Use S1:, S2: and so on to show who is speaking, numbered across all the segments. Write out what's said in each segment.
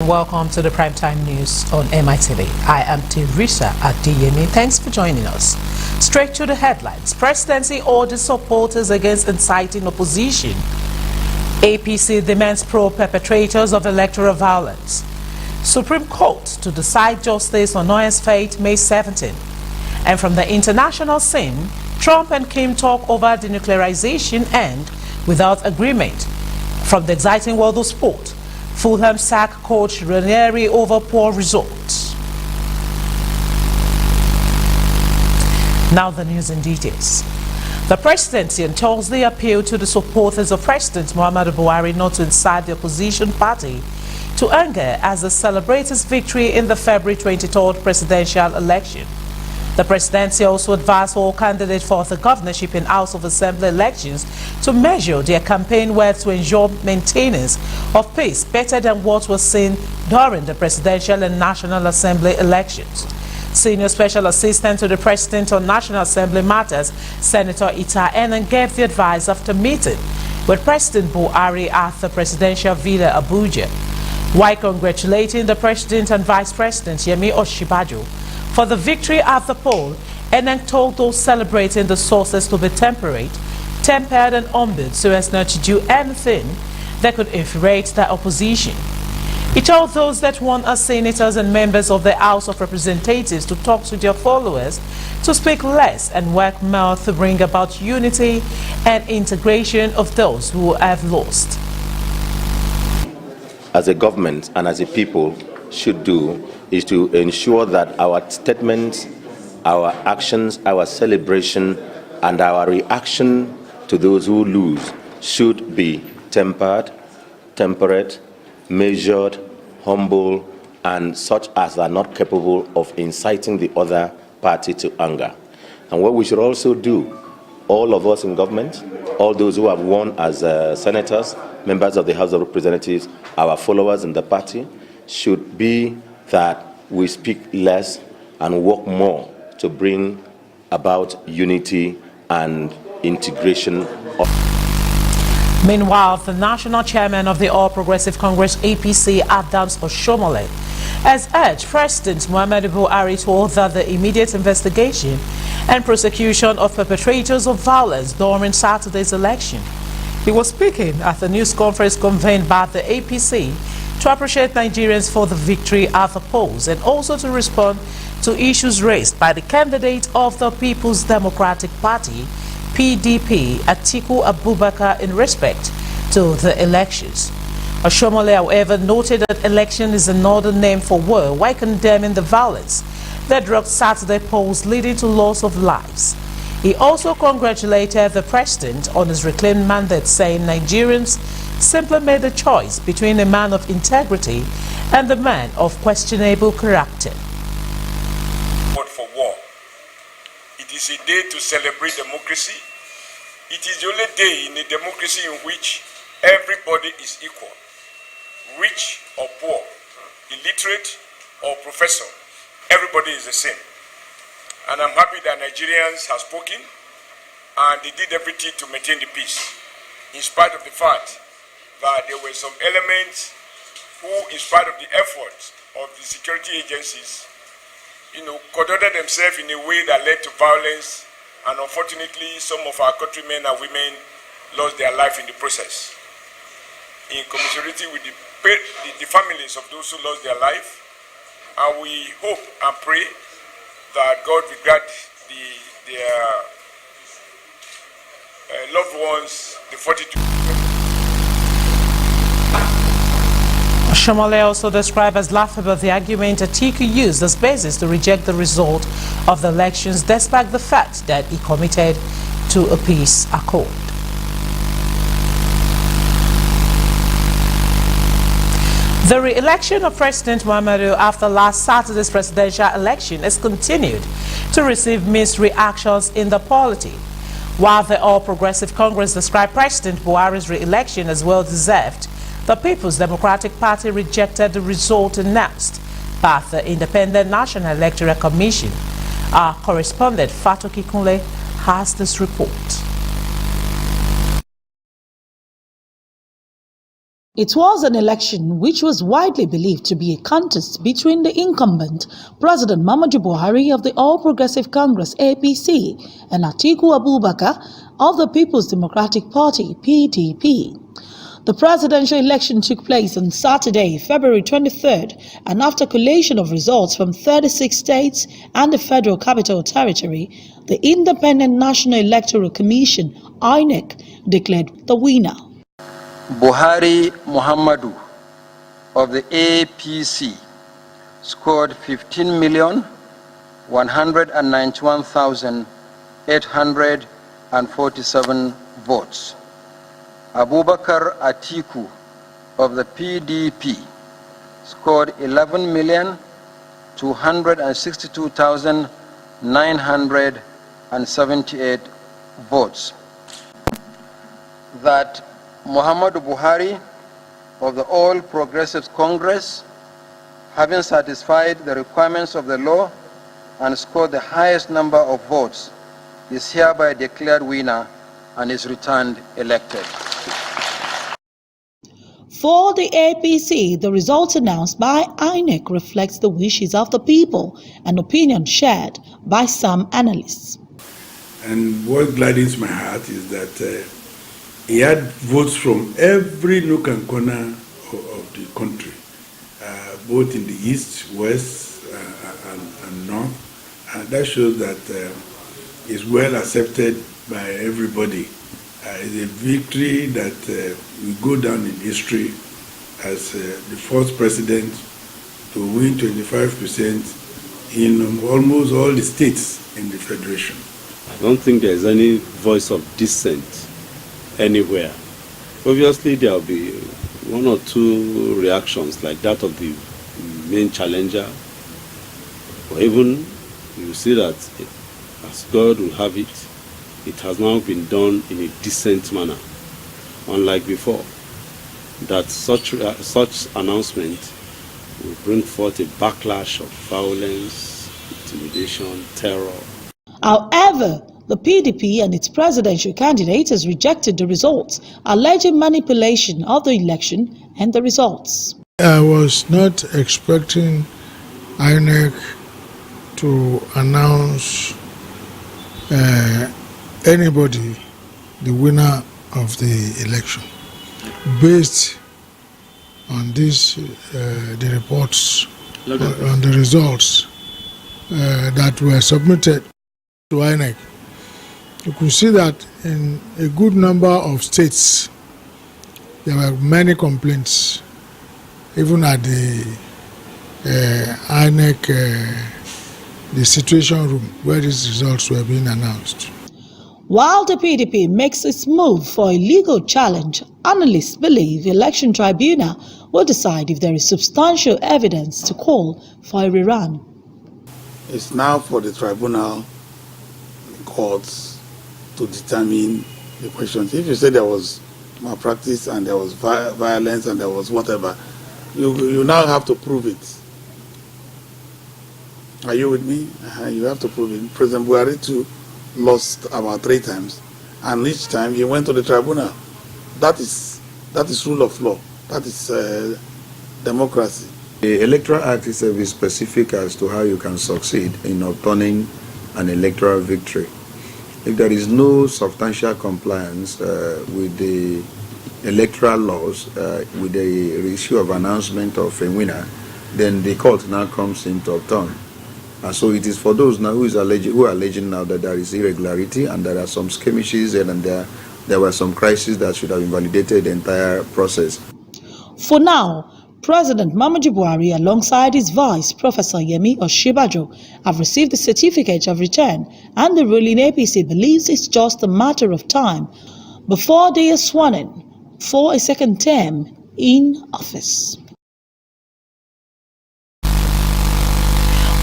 S1: welcome to the Primetime News on MITV. I am Teresa Adeyemi. Thanks for joining us. Straight to the headlines. Presidency orders supporters against inciting opposition. APC demands probe perpetrators of electoral violence. Supreme Court to decide justice on Noah's fate May 17. And from the international scene, Trump and Kim talk over denuclearization and without agreement. From the exciting world of sport, Fulham sack coach Ranieri over poor results. Now the news in details. The presidency on Thursday appealed to the supporters of President Muhammadu Buhari not to incite the opposition party to anger as they celebrate its victory in the February 23rd presidential election. The presidency also advised all candidates for the governorship and House of Assembly elections to measure their campaign work to ensure maintenance of peace better than what was seen during the presidential and National Assembly elections. Senior Special Assistant to the President on National Assembly Matters, Senator Ita Enan, gave the advice after meeting with President Buhari at the Presidential Villa Abuja. While congratulating the President and Vice President Yemi Osinbajo for the victory at the poll, Enan told those celebrating the sources to be tempered and humble so as not to do anything that could infuriate the opposition. He told those that won as senators and members of the House of Representatives to talk to their followers, to speak less and work more to bring about unity and integration of those who have lost.
S2: As a government and as a people should do is to ensure that our statements, our actions, our celebration, and our reaction to those who lose should be temperate, measured, humble, and such as are not capable of inciting the other party to anger. And what we should also do, all of us in government, all those who have won as senators, members of the House of Representatives, our followers in the party, should be that we speak less and work more to bring about unity and integration.
S1: Meanwhile, the national chairman of the All Progressive Congress APC, Adams Oshomole, has urged President Muhammadu Buhari to order the immediate investigation and prosecution of perpetrators of violence during Saturday's election. He was speaking at the news conference convened by the APC to appreciate Nigerians for the victory at the polls and also to respond to issues raised by the candidate of the People's Democratic Party, PDP, Atiku Abubakar, in respect to the elections. Oshomole, however, noted that election is another name for war while condemning the violence that rocked Saturday polls leading to loss of lives. He also congratulated the president on his reclaimed mandate, saying Nigerians simply made a choice between a man of integrity and a man of questionable character.
S3: For war. It is a day to celebrate democracy. It is the only day in a democracy in which everybody is equal, rich or poor, illiterate or professor. Everybody is the same. And I'm happy that Nigerians have spoken and they did everything to maintain the peace, in spite of the fact that there were some elements who, in spite of the efforts of the security agencies, conducted themselves in a way that led to violence, and unfortunately some of our countrymen and women lost their life in the process. In commiseration with the families of those who lost their life, and we hope and pray that God will grant their loved ones the fortitude.
S1: Oshomole also described as laughable the argument Atiku used as basis to reject the result of the elections, despite the fact that he committed to a peace accord. The re-election of President Muhammadu after last Saturday's presidential election has continued to receive mixed reactions in the polity. While the All Progressive Congress described President Buhari's re-election as well-deserved, the People's Democratic Party rejected the result announced by the Independent National Electoral Commission. Our correspondent Fatoki Kunle has this report.
S4: It was an election which was widely believed to be a contest between the incumbent President Muhammadu Buhari of the All Progressive Congress (APC) and Atiku Abubakar of the People's Democratic Party (PDP). The presidential election took place on Saturday, February 23rd, and after collation of results from 36 states and the Federal Capital Territory, the Independent National Electoral Commission (INEC) declared the winner.
S5: Buhari Muhammadu of the APC scored 15,191,847 votes. Abubakar Atiku of the PDP scored 11,262,978 votes. That Muhammadu Buhari of the All Progressive Congress, having satisfied the requirements of the law and scored the highest number of votes, is hereby declared winner and is returned elected.
S4: For the APC, the results announced by INEC reflects the wishes of the people and opinion shared by some analysts.
S6: And what gladdens my heart is that he had votes from every nook and corner of the country, both in the east, west, and north. And that shows that it's well accepted by everybody. It's a victory that will go down in history as the first president to win 25% in almost all the states in the federation.
S7: I don't think there's any voice of dissent anywhere. Obviously, there will be one or two reactions like that of the main challenger, or even you see that as God will have it, it has now been done in a decent manner, unlike before. That such announcement will bring forth a backlash of violence, intimidation, terror.
S4: However, the PDP and its presidential candidate has rejected the results, alleging manipulation of the election and the results.
S8: I was not expecting INEC to announce anybody the winner of the election based on this the reports on the results that were submitted to INEC. You could see that in a good number of states there were many complaints, even at the INEC the situation room where these results were being announced.
S4: While the PDP makes its move for a legal challenge, analysts believe the election tribunal will decide if there is substantial evidence to call for a rerun.
S9: It's now for the tribunal, the courts, to determine the questions. If you say there was malpractice and there was violence and there was whatever, you now have to prove it. Are you with me? You have to prove it. President Buhari too lost about 3 times, and each time he went to the tribunal. That is rule of law. That is democracy.
S10: The Electoral Act is very specific as to how you can succeed in obtaining an electoral victory. If there is no substantial compliance with the electoral laws, with the issue of announcement of a winner, then the court now comes in to overturn. And so it is for those now who are alleging now that there is irregularity and there are some skirmishes and there were some crises that should have invalidated the entire process.
S4: For now, President Muhammadu Buhari alongside his vice, Professor Yemi Osinbajo, have received the certificate of return, and the ruling APC believes it's just a matter of time before they are sworn in for a second term in office.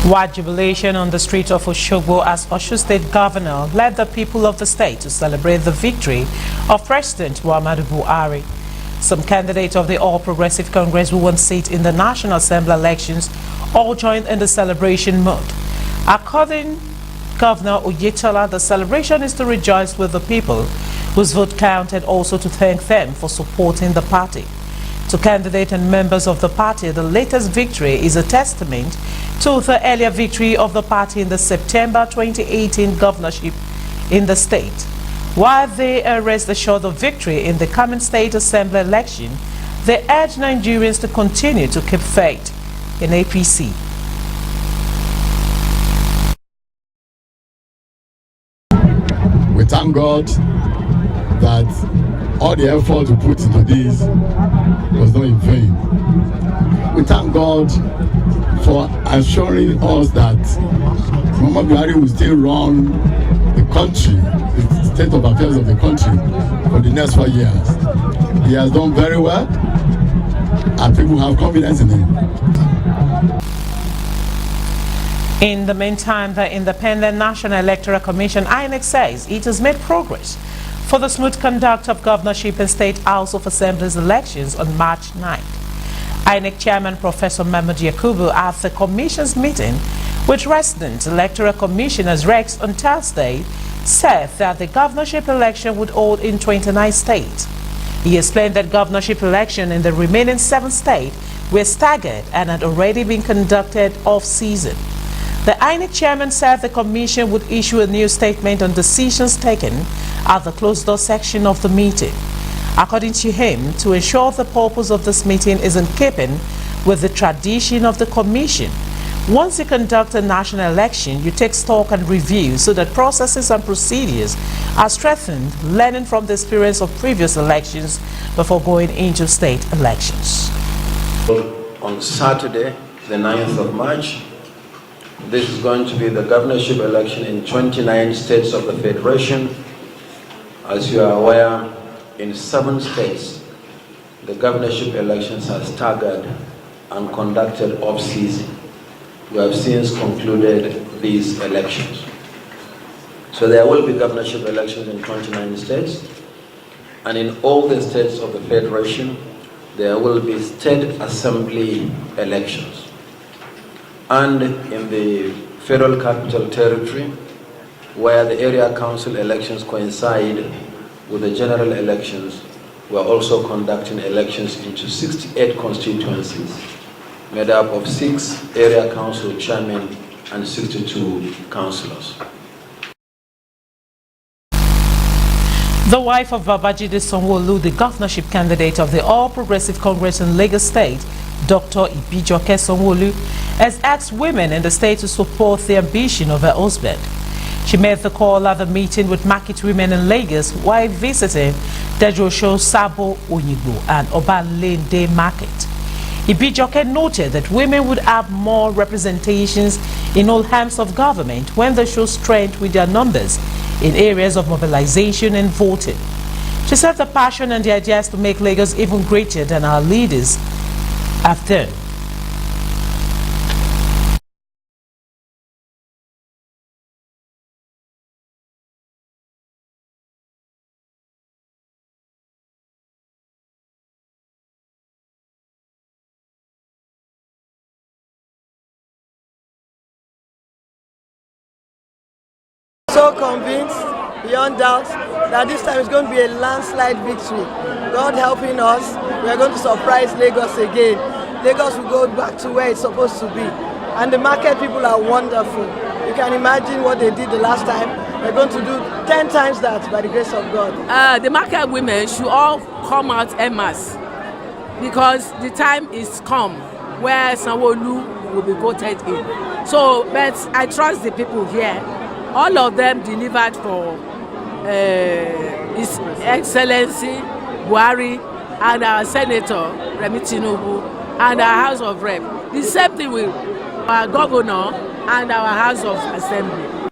S1: Wide jubilation on the street of Oshogbo as Osun State Governor led the people of the state to celebrate the victory of President Muhammadu Buhari. Some candidates of the All Progressive Congress who won seat in the National Assembly elections all joined in the celebration mood. According to Governor Oyetola, the celebration is to rejoice with the people whose vote counted, also to thank them for supporting the party. To To candidate and members of the party, the latest victory is a testament to the earlier victory of the party in the September 2018 governorship in the state. While they rest assured of victory in the coming state assembly election, they urge Nigerians to continue to keep faith in APC.
S11: We thank God that all the effort we put into this was not in vain. We thank God for assuring us that Muhammadu Buhari will still run the country, the state of affairs of the country, for the next 4 years. He has done very well, and people have confidence in him.
S1: In the meantime, the Independent National Electoral Commission, INEC, says it has made progress for the smooth conduct of governorship and State House of Assemblies elections on March 9th. INEC Chairman Professor Mahmoud Yakubu at the Commission's meeting with resident electoral commissioners Rex on Thursday said that the governorship election would hold in 29 states. He explained that governorship election in the remaining 7 states were staggered and had already been conducted off-season. The INEC chairman said the commission would issue a new statement on decisions taken at the closed-door section of the meeting. According to him, to ensure the purpose of this meeting is in keeping with the tradition of the commission, once you conduct a national election, you take stock and review so that processes and procedures are strengthened, learning from the experience of previous elections before going into state elections.
S5: On Saturday, the 9th of March, this is going to be the governorship election in 29 states of the Federation. As you are aware, in 7 states, the governorship elections are staggered and conducted off-season. We have since concluded these elections. So there will be governorship elections in 29 states, and in all the states of the Federation, there will be state assembly elections. And in the Federal Capital Territory, where the area council elections coincide with the general elections, we are also conducting elections into 68 constituencies, made up of 6 area council chairmen and 62 councillors.
S1: The wife of Babajide Sanwo-Olu, the governorship candidate of the All Progressive Congress in Lagos State, Dr. Ibijoke Sanwo-Olu, has asked women in the state to support the ambition of her husband. She made the call at the meeting with market women in Lagos while visiting Dejosho Sabo Onyibo and Obanlende Market. Ibijoke noted that women would have more representations in all arms of government when they show strength with their numbers in areas of mobilization and voting. She said the passion and the ideas to make Lagos even greater than our leaders have done.
S12: So convinced, beyond doubt, that this time is going to be a landslide victory. God helping us, we are going to surprise Lagos again. Lagos will go back to where it's supposed to be. And the market people are wonderful. You can imagine what they did the last time. We're going to do 10 times that by the grace of God.
S13: The market women should all come out en masse because the time is come where Sanwo-Olu will be voted in. So, but I trust the people here. All of them delivered for His Excellency Buhari and our Senator Remi Tinubu and our House of Rep. The same thing with our Governor and our House of Assembly.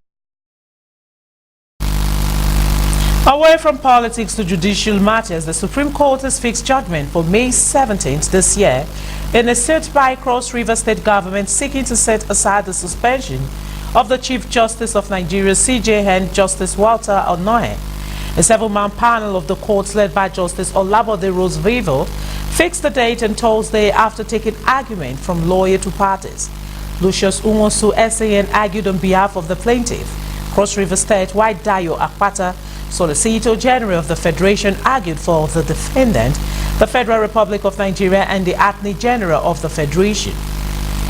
S1: Away from politics to judicial matters, the Supreme Court has fixed judgment for May 17th this year in a suit by Cross River State government seeking to set aside the suspension of the Chief Justice of Nigeria, CJN, Justice Walter Onoye. A 7-man panel of the courts led by Justice Olabode Rose-Vivo fixed the date on Thursday after taking argument from lawyer to parties. Lucius Unwosu SAN argued on behalf of the plaintiff. Cross River State, White Dayo Akpata, Solicitor General of the Federation, argued for the defendant the Federal Republic of Nigeria and the Attorney General of the Federation.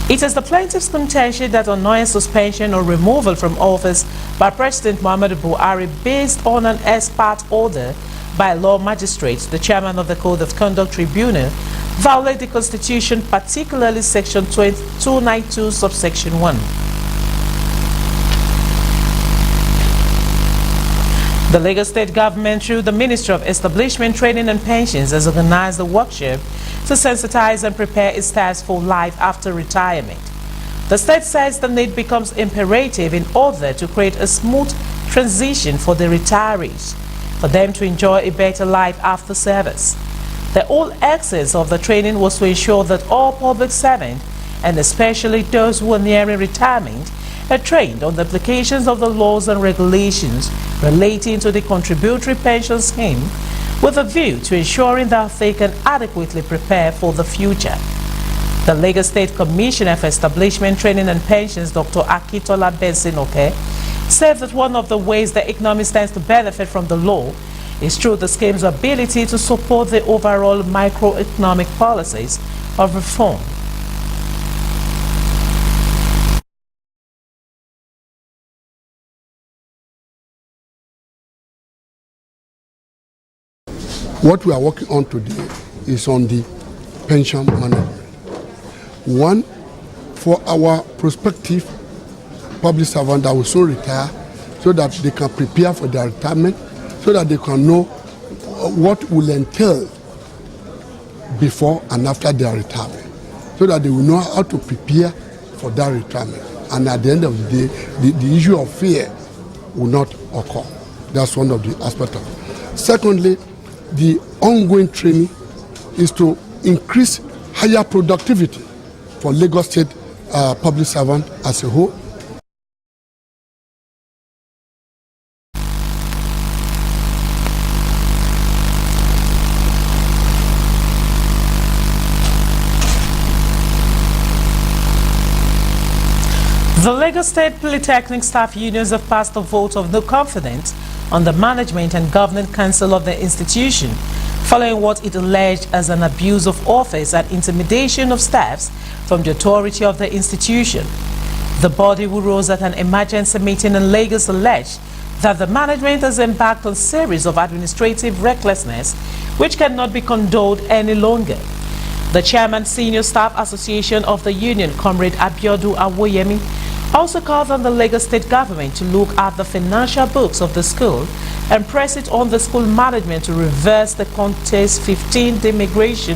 S1: It is the plaintiff's contention that unknowing suspension or removal from office by President Muhammadu Buhari based on an ex-parte order by law magistrates, the chairman of the Code of Conduct Tribunal, violate the Constitution, particularly Section 292, subsection 1. The Lagos State government, through the Ministry of Establishment, Training and Pensions, has organized a workshop to sensitize and prepare its staff for life after retirement. The state says the need becomes imperative in order to create a smooth transition for the retirees, for them to enjoy a better life after service. The whole essence of the training was to ensure that all public servants, and especially those who are nearing retirement, are trained on the applications of the laws and regulations relating to the contributory pension scheme, with a view to ensuring that they can adequately prepare for the future. The Lagos State Commissioner for Establishment, Training and Pensions, Dr. Akitola Bensinoke, said that one of the ways the economy stands to benefit from the law is through the scheme's ability to support the overall microeconomic policies of reform.
S14: What we are working on today is on the pension management. One, for our prospective public servants that will soon retire, so that they can prepare for their retirement, so that they can know what will entail before and after their retirement, so that they will know how to prepare for that retirement. And at the end of the day, the issue of fear will not occur. That's one of the aspects of it. Secondly, the ongoing training is to increase higher productivity for Lagos State public servants as a whole.
S1: The Lagos State Polytechnic Staff Unions have passed a vote of no confidence on the Management and Governing Council of the institution, following what it alleged as an abuse of office and intimidation of staffs from the authority of the institution. The body, who rose at an emergency meeting in Lagos, alleged that the management has embarked on a series of administrative recklessness which cannot be condoned any longer. The Chairman, Senior Staff Association of the Union, Comrade Abiodun Awoyemi, also called on the Lagos State government to look at the financial books of the school and press it on the school management to reverse the Contest 15 demigration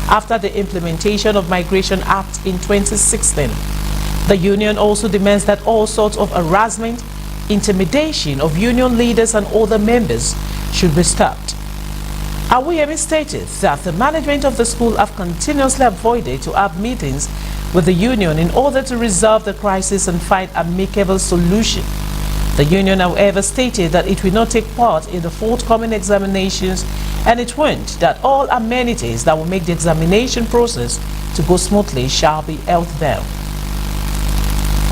S1: after the implementation of Migration Act in 2016. The union also demands that all sorts of harassment, intimidation of union leaders and other members should be stopped. Awoyemi stated that the management of the school have continuously avoided to have meetings with the union in order to resolve the crisis and find amicable solution. The union, however, stated that it will not take part in the forthcoming examinations, and it warned that all amenities that will make the examination process to go smoothly shall be held there.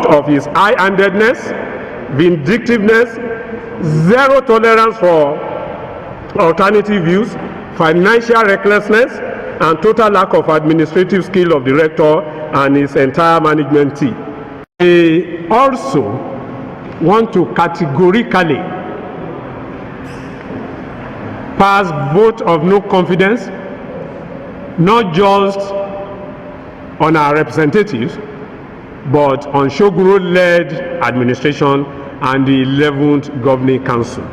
S15: Of his high-handedness, vindictiveness, zero tolerance for alternative views, financial recklessness, and total lack of administrative skill of the rector and his entire management team. They also want to categorically pass vote of no confidence, not just on our representatives, but on Shoguro-led administration and the 11th Governing Council.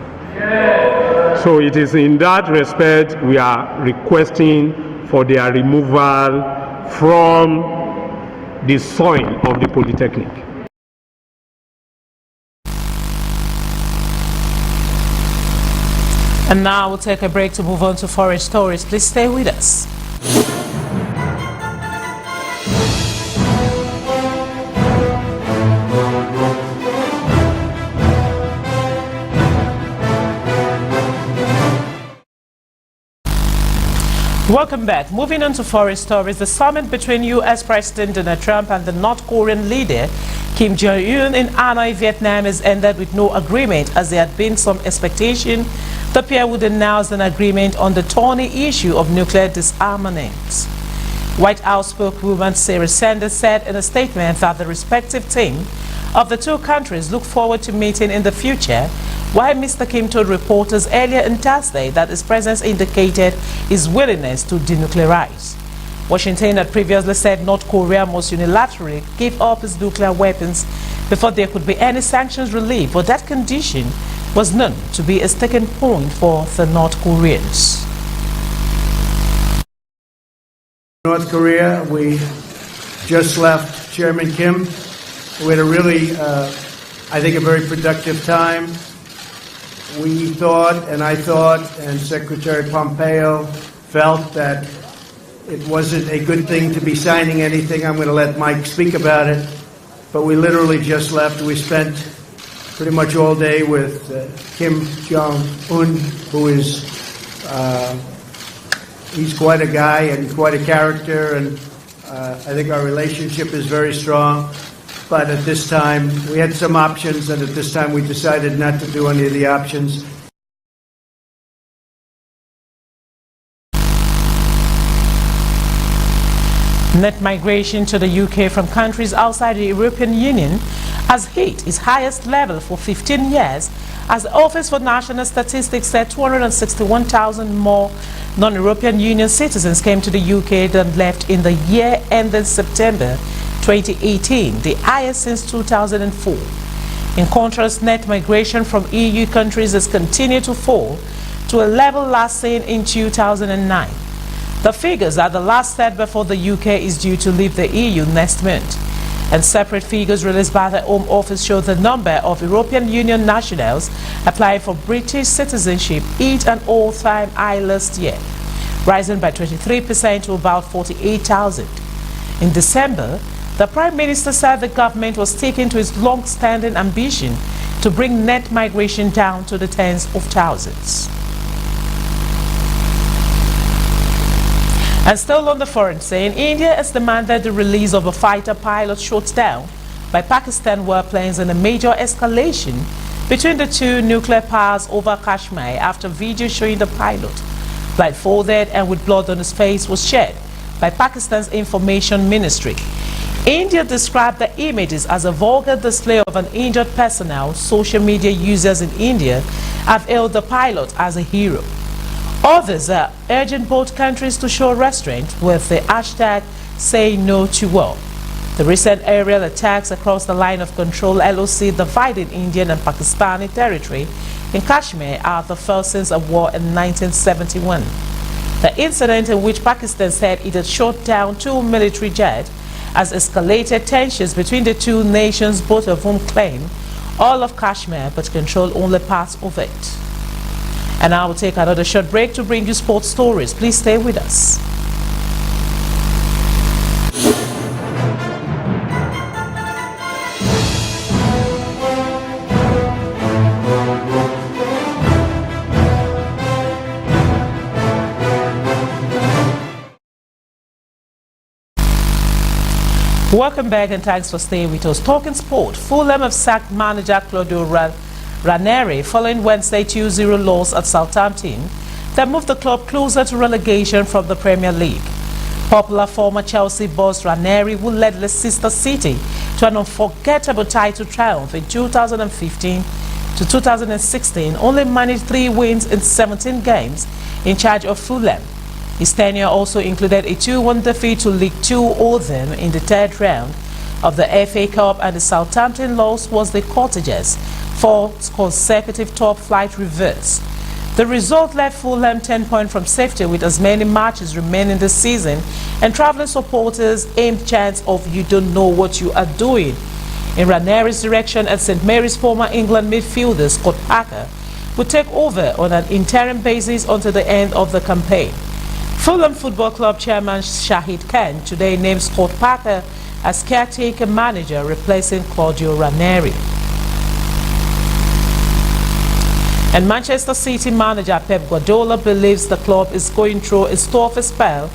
S15: So it is in that respect we are requesting for their removal from the soil of the Polytechnic.
S1: And now we'll take a break to move on to foreign stories. Please stay with us. Welcome back. Moving on to foreign stories, the summit between U.S. President Donald Trump and the North Korean leader Kim Jong-un in Hanoi, Vietnam has ended with no agreement, as there had been some expectation the pair would announce an agreement on the thorny issue of nuclear disarmament. White House spokeswoman Sarah Sanders said in a statement that the respective team of the two countries look forward to meeting in the future, while Mr. Kim told reporters earlier on Thursday that his presence indicated his willingness to denuclearize. Washington had previously said North Korea must unilaterally give up its nuclear weapons before there could be any sanctions relief, but that condition was known to be a sticking point for the North Koreans.
S16: North Korea, we just left Chairman Kim. We had a really, I think, a very productive time. We thought, and I thought, and Secretary Pompeo felt that it wasn't a good thing to be signing anything. I'm going to let Mike speak about it. But we literally just left. We spent pretty much all day with Kim Jong-un, who is, he's quite a guy and quite a character, and I think our relationship is very strong. But at this time, we had some options, and at this time we decided not to do any of the options.
S1: Net migration to the UK from countries outside the European Union has hit its highest level for 15 years, as the Office for National Statistics said 261,000 more non-European Union citizens came to the UK than left in the year ended September 2018, the highest since 2004. In contrast, net migration from EU countries has continued to fall to a level last seen in 2009. The figures are the last set before the UK is due to leave the EU next month. And separate figures released by the Home Office show the number of European Union nationals applying for British citizenship hit an all-time high last year, rising by 23% to about 48,000. In December, the Prime Minister said the government was sticking to its long-standing ambition to bring net migration down to the tens of thousands. And still on the foreign scene, India has demanded the release of a fighter pilot shot down by Pakistan warplanes in a major escalation between the two nuclear powers over Kashmir after video showing the pilot blindfolded and with blood on his face was shared by Pakistan's information ministry. India described the images as a vulgar display of an injured personnel. Social media users in India have hailed the pilot as a hero. Others are urging both countries to show restraint with the hashtag Say No to War. The recent aerial attacks across the line of control LOC dividing Indian and Pakistani territory in Kashmir are the first since a war in 1971. The incident, in which Pakistan said it had shot down two military jets, has escalated tensions between the two nations, both of whom claim all of Kashmir but control only parts of it. And I will take another short break to bring you sports stories. Please stay with us. Welcome back and thanks for staying with us. Talking sport, Fulham have sacked manager Claudio Ranieri following Wednesday 2-0 loss at Southampton that moved the club closer to relegation from the Premier League. Popular former Chelsea boss Ranieri, who led Leicester City to an unforgettable title triumph in 2015 to 2016, only managed 3 wins in 17 games in charge of Fulham. His tenure also included a 2-1 defeat to League Two Oldham in the third round of the FA Cup, and the Southampton loss was the Cottagers' 4th consecutive top-flight reverse. The result left Fulham 10 points from safety with as many matches remaining this season, and travelling supporters aimed chants of "You don't know what you are doing" in Ranieri's direction, and St Mary's former England midfielder Scott Parker would take over on an interim basis until the end of the campaign. Fulham Football Club chairman Shahid Khan today named Scott Parker as caretaker manager, replacing Claudio Ranieri. And Manchester City manager Pep Guardiola believes the club is going through its toughest spell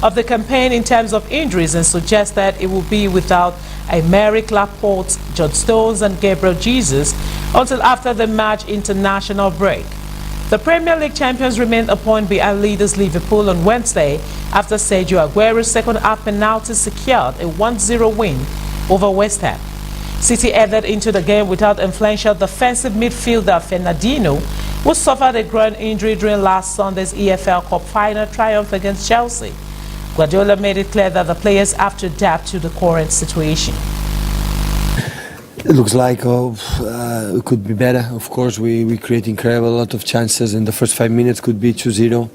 S1: of the campaign in terms of injuries and suggests that it will be without Aymeric Laporte, John Stones and Gabriel Jesus until after the March international break. The Premier League champions remained a point behind leaders Liverpool on Wednesday after Sergio Aguero's second-half penalty secured a 1-0 win over West Ham. City headed into the game without influential defensive midfielder Fernandinho, who suffered a groin injury during last Sunday's EFL Cup final triumph against Chelsea. Guardiola made it clear that the players have to adapt to the current situation.
S17: It looks like it could be better. Of course, we create incredible lot of chances. In the first 5 minutes could be 2-0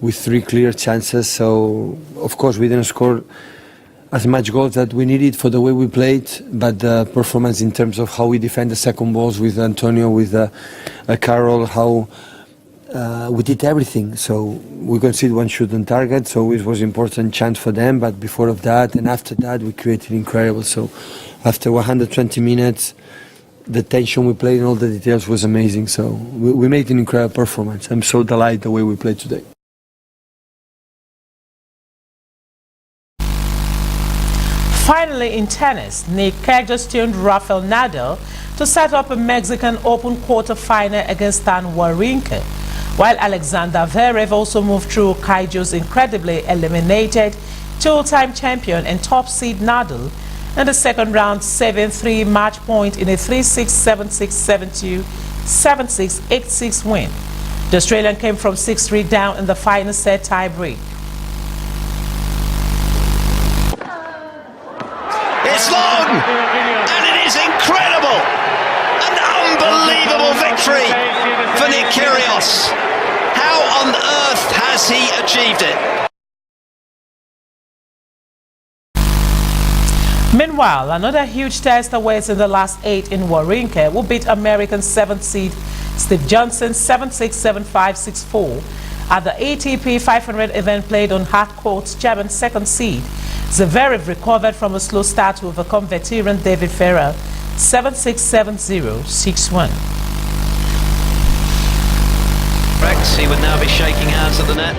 S17: with 3 clear chances. So, of course, we didn't score as much goals that we needed for the way we played, but the performance in terms of how we defend the second balls with Antonio, with Carroll, how we did everything. So we conceded 1 shot on target, so it was an important chance for them. But before of that and after that, we created incredible. So after 120 minutes, the tension we played and all the details was amazing. So we made an incredible performance. I'm so delighted the way we played today.
S1: Finally, in tennis, Nick Kyrgios tuned Rafael Nadal to set up a Mexican Open quarter-final against Stan Wawrinka, while Alexander Zverev also moved through. Kyrgios incredibly eliminated two-time champion and top seed Nadal in the second round, 7-3 match point in a 3-6, 7-6, 7-2, 7-6, 8-6 win. The Australian came from 6-3 down in the final set tie-break.
S18: It's long, and it is incredible. An unbelievable victory for Nick Kyrgios. How on earth has he achieved it?
S1: Meanwhile, another huge test awaits in the last 8 in Wawrinka, who beat American 7th seed Steve Johnson 7-6, 7-5, 6-4 at the ATP 500 event played on hard court. German 2nd seed Zverev recovered from a slow start to overcome veteran David Ferrer 7-6, 7-0, 6-1.
S18: Rex, he would now be shaking hands at the net.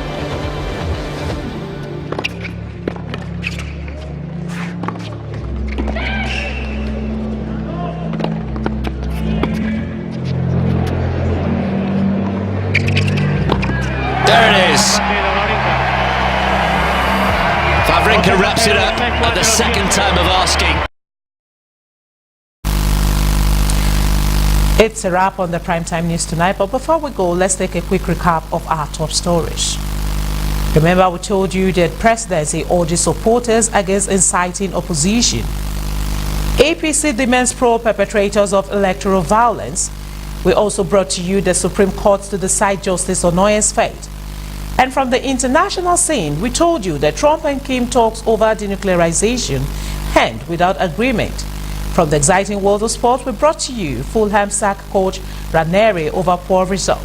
S18: There it is. Wawrinka wraps it up at the second time of asking.
S1: It's a wrap on the Primetime News tonight, but before we go, let's take a quick recap of our top stories. Remember, we told you that presidency urges supporters against inciting opposition. APC demands pro-perpetrators of electoral violence. We also brought to you the Supreme Court to decide Justice Onoye's fate. And from the international scene, we told you that Trump and Kim talks over denuclearization end without agreement. From the exciting world of sport, we brought to you Fulham sack coach Ranieri over poor result.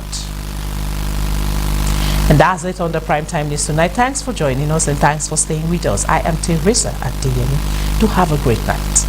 S1: And that's it on the Primetime News tonight. Thanks for joining us and thanks for staying with us. I am Teresa at DN. Do have a great night.